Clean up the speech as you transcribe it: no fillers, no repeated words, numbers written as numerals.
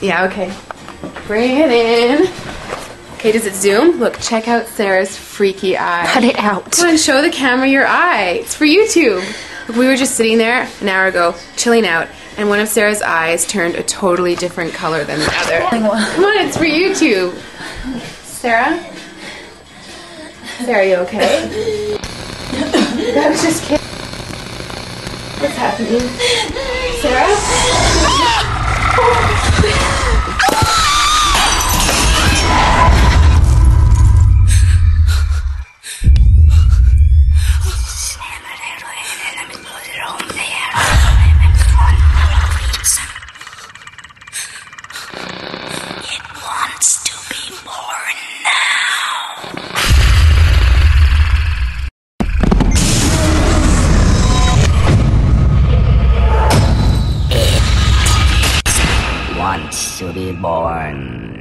Yeah, okay. Bring it in. Okay, does it zoom? Look, check out Sarah's freaky eye. Cut it out. Come on, show the camera your eye. It's for YouTube. Look, we were just sitting there an hour ago, chilling out, and one of Sarah's eyes turned a totally different color than the other. Come on, it's for YouTube. Sarah? Sarah, you okay? That was just kidding. What's happening? Sarah? Wants to be born.